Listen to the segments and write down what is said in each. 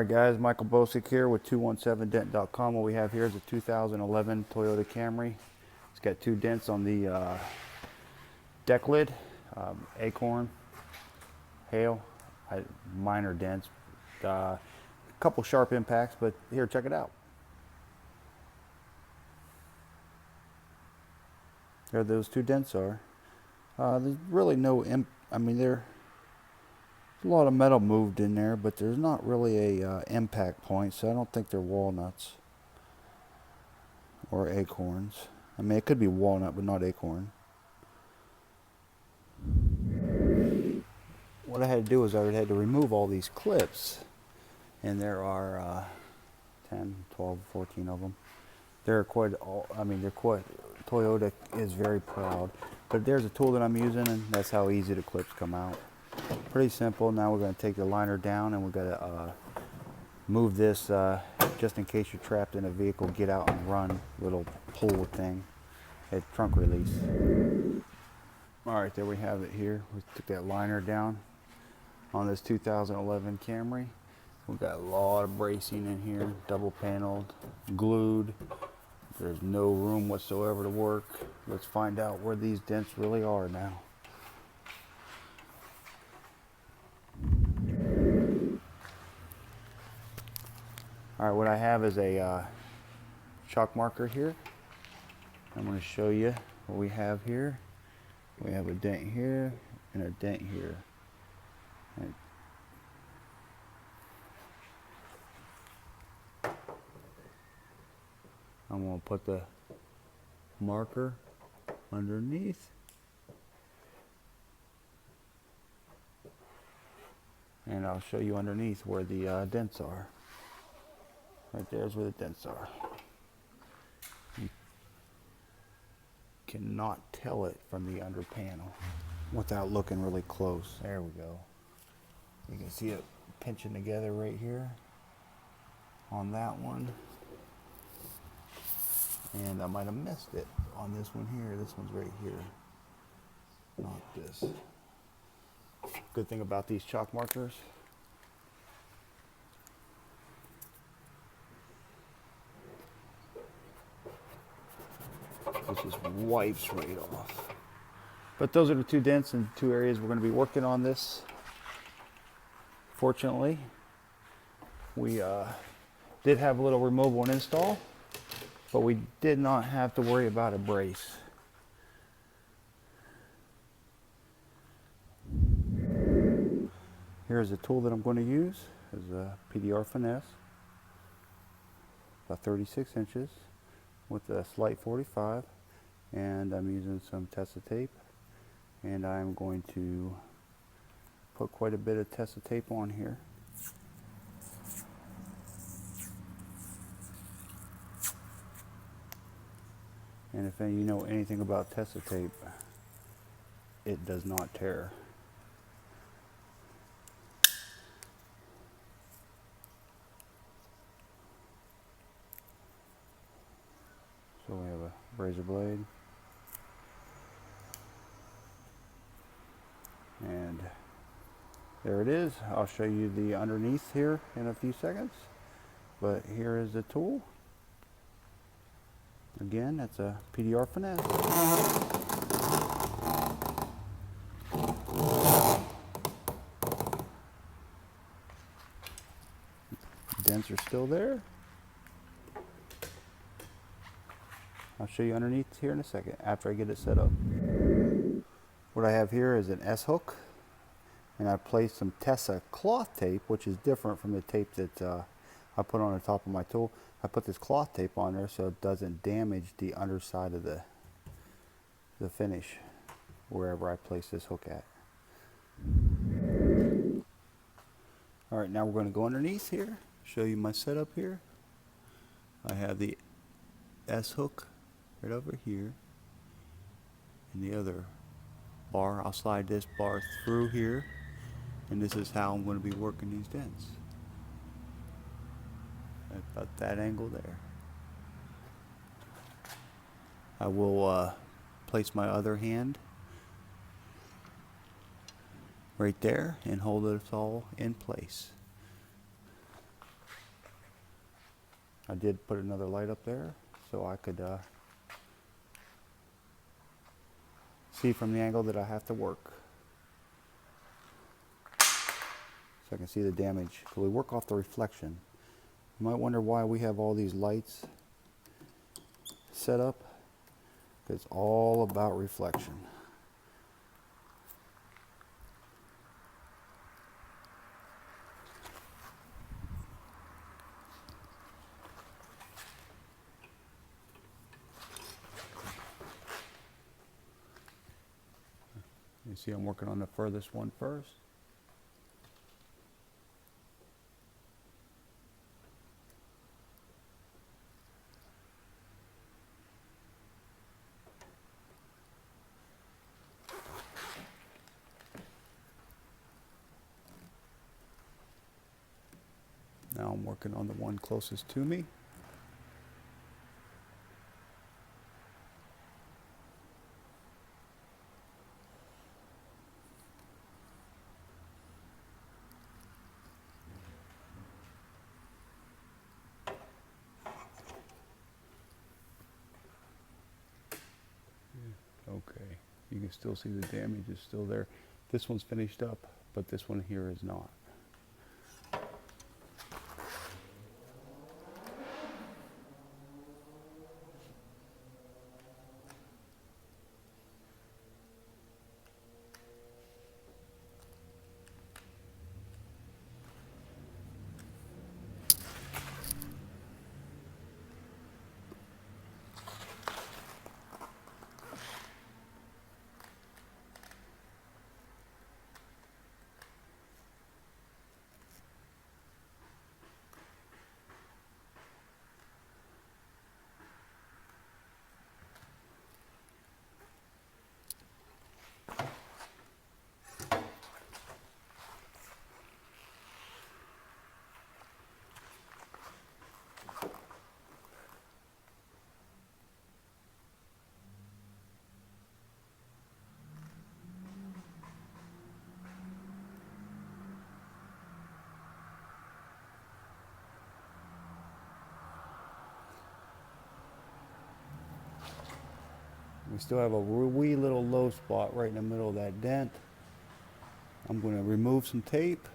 Alright guys, Michael Bosick here with 217dent.com. What we have here is a 2011 Toyota Camry. It's got two dents on the deck lid, acorn, hail, minor dents, a couple sharp impacts, but here, check it out. There those two dents are. There's really no, there's a lot of metal moved in there, but there's not really a impact point, so I don't think they're walnuts or acorns. I mean, it could be walnut, but not acorn. What I had to do is I had to remove all these clips, and there are 10, 12, 14 of them. They're quite, Toyota is very proud. But there's a tool that I'm using, and that's how easy the clips come out. Pretty simple. Now we're going to take the liner down, and we're going to move this just in case you're trapped in a vehicle. Get out and run little pull thing. It's trunk release. All right, there we have it here. We took that liner down on this 2011 Camry. We've got a lot of bracing in here, double paneled, glued. There's no room whatsoever to work. Let's find out where these dents really are now. All right, what I have is a chalk marker here. I'm going to show you what we have here. We have a dent here and a dent here. And I'm going to put the marker underneath. And I'll show you underneath where the dents are. Right there's where the dents are. You cannot tell it from the under panel without looking really close. There we go. You can see it pinching together right here on that one. And I might have missed it on this one here. This one's right here, not this. Good thing about these chalk markers, it just wipes right off. But those are the two dents and two areas we're going to be working on this. Fortunately, we did have a little removal and install, but we did not have to worry about a brace. Here's the tool that I'm going to use. Is a PDR finesse, about 36 inches with a slight 45, and I'm using some Tessa tape, and I'm going to put quite a bit of Tessa tape on here. And if you know anything about Tessa tape, it does not tear. So we have a razor blade, and there it is. I'll show you the underneath here in a few seconds, but here is the tool. Again, that's a PDR finesse. Dents are still there. I'll show you underneath here in a second after I get it set up. What I have here is an S hook, and I placed some Tessa cloth tape, which is different from the tape that I put on the top of my tool. I put this cloth tape on there so it doesn't damage the underside of the finish wherever I place this hook at. All right, now we're going to go underneath here, show you my setup here. I have the S hook right over here, and the other bar, I'll slide this bar through here, and this is how I'm going to be working these dents. About that angle there. I will place my other hand right there and hold it all in place. I did put another light up there so I could see from the angle that I have to work. So I can see the damage. So we work off the reflection. You might wonder why we have all these lights set up. It's all about reflection. You see I'm working on the furthest one first. Now I'm working on the one closest to me. Okay, you can still see the damage is still there. This one's finished up, but this one here is not. We still have a wee little low spot right in the middle of that dent. I'm going to remove some tape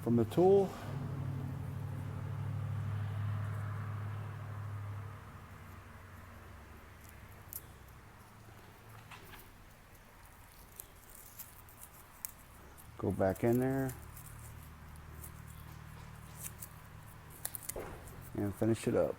from the tool. Go back in there and finish it up.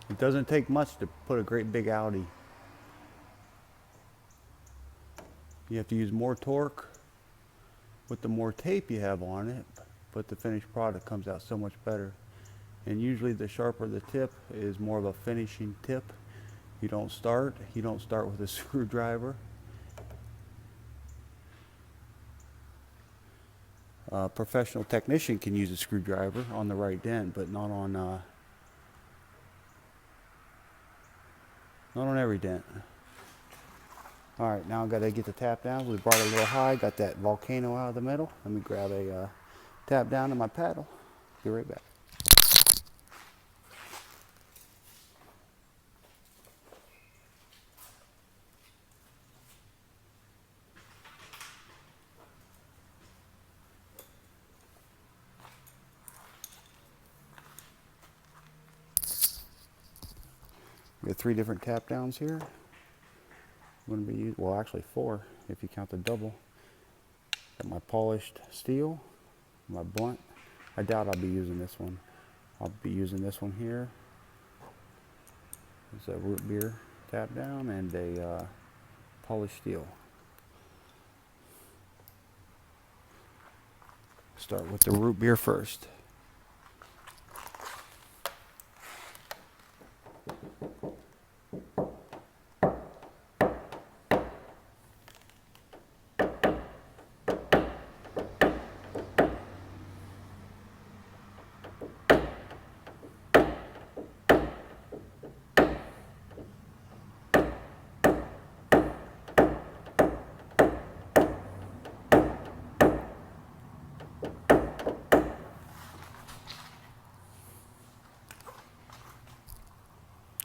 It doesn't take much to put a great big Audi. You have to use more torque with the more tape you have on it, but the finished product comes out so much better. And usually the sharper the tip is more of a finishing tip. You don't start with a screwdriver. A professional technician can use a screwdriver on the right dent, but not on every dent. All right, now I've got to get the tap down. We brought it a little high, got that volcano out of the middle. Let me grab a tap down to my paddle. Be right back. We have 3 different tap downs here. I'm going to be well, actually 4 if you count the double. Got my polished steel, my blunt. I doubt I'll be using this one. I'll be using this one here. It's a root beer tap down and a polished steel. Start with the root beer first.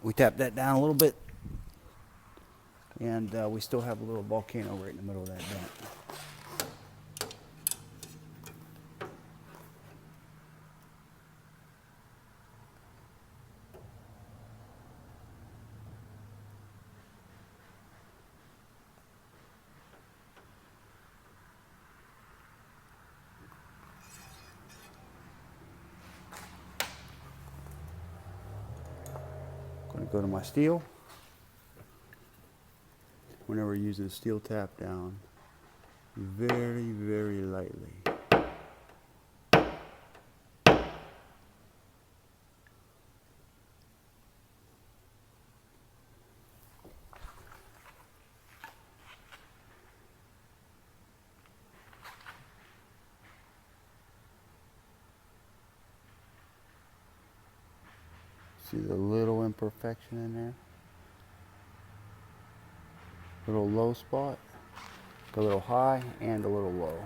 We tap that down a little bit, and we still have a little volcano right in the middle of that dent. Going to go to my steel. Whenever you use the steel, tap down very, very lightly. See the little imperfection in there? Little low spot, a little high and a little low.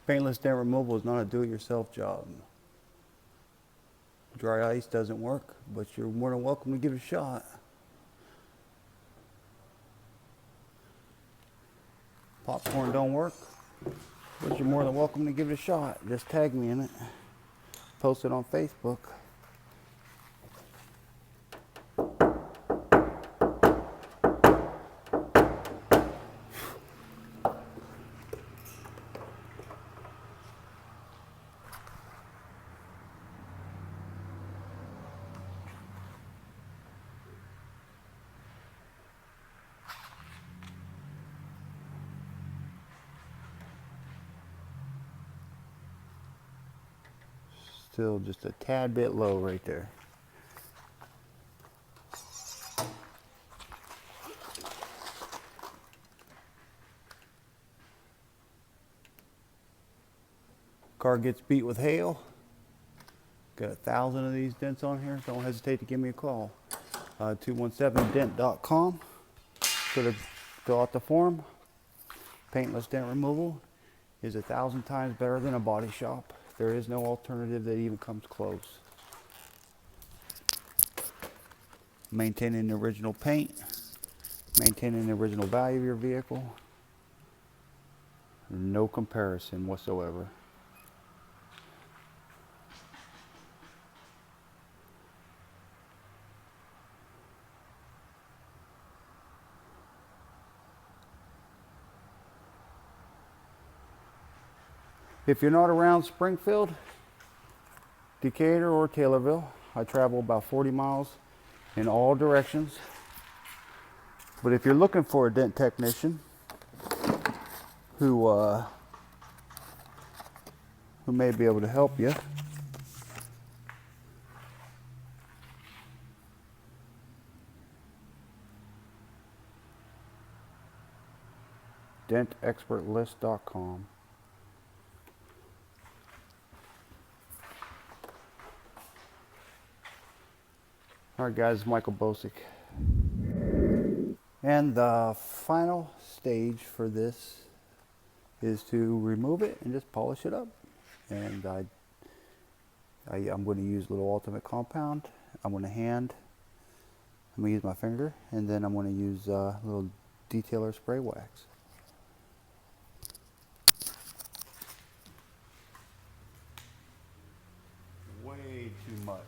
Paintless dent removal is not a do-it-yourself job. Dry ice doesn't work, but you're more than welcome to give it a shot. Popcorn don't work, but you're more than welcome to give it a shot. Just tag me in it. Post it on Facebook. Still just a tad bit low right there. Car gets beat with hail. Got 1,000 of these dents on here. Don't hesitate to give me a call. 217dent.com. Fill out the form. Paintless dent removal is 1,000 times better than a body shop. There is no alternative that even comes close. Maintaining the original paint, maintaining the original value of your vehicle. No comparison whatsoever. If you're not around Springfield, Decatur, or Taylorville, I travel about 40 miles in all directions. But if you're looking for a dent technician who may be able to help you, dentexpertlist.com. Alright guys, Michael Bosick. And the final stage for this is to remove it and just polish it up. And I'm going to use a little ultimate compound. I'm going to use my finger, and then I'm going to use a little detailer spray wax. Way too much.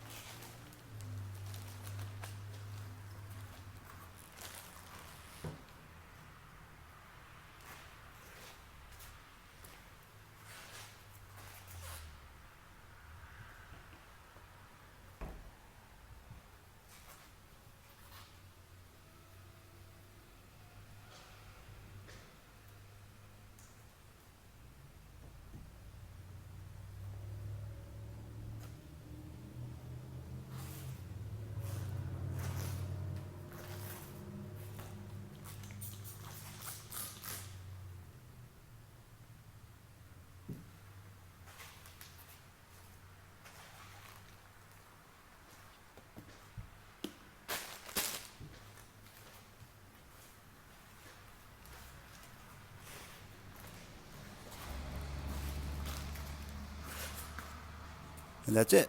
And that's it.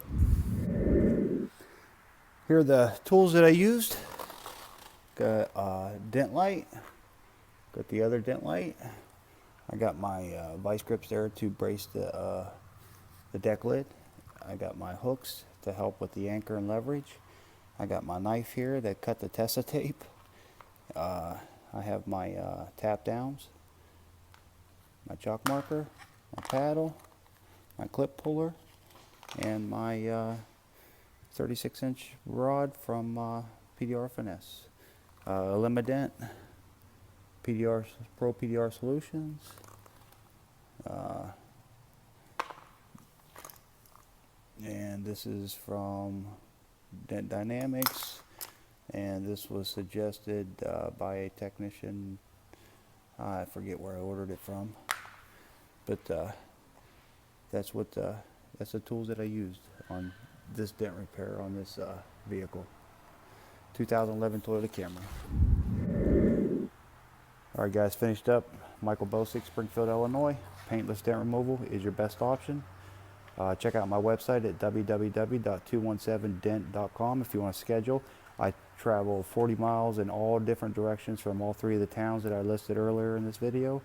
Here are the tools that I used. Got a dent light. Got the other dent light. I got my vice grips there to brace the deck lid. I got my hooks to help with the anchor and leverage. I got my knife here that cut the Tessa tape. I have my tap downs, my chalk marker, my paddle, my clip puller, and my 36-inch rod from PDR Finesse. Elimident, PDR Pro PDR Solutions. And this is from Dent Dynamics, and this was suggested by a technician. I forget where I ordered it from, but that's the tools that I used on this dent repair on this vehicle. 2011 Toyota Camry. Alright guys, finished up. Michael Bosick, Springfield, Illinois. Paintless dent removal is your best option. Check out my website at www.217dent.com if you want to schedule. I travel 40 miles in all different directions from all three of the towns that I listed earlier in this video.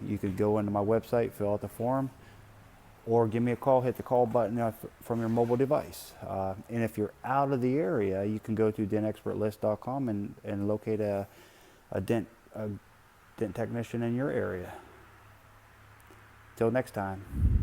You could go into my website, fill out the form, or give me a call, hit the call button from your mobile device. And if you're out of the area, you can go to dentexpertlist.com and locate a dent technician in your area. Till next time.